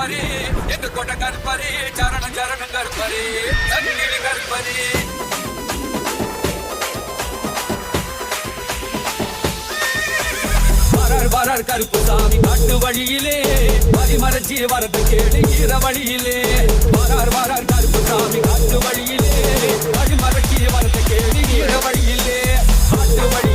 கற்பரே எங்க கொண்ட கற்பரே சரணம் சரணம் கற்பரே சங்கிலி கற்பரே வரார் கருப்புசாமி காட்டு வழியிலே வரிமறைச்சி வரது கேடு ஈர வழியிலே வரார் கருப்புசாமி காட்டு வழியிலே வரிமறைச்சி வரது கேடு ஈர வழியிலே காட்டு வழி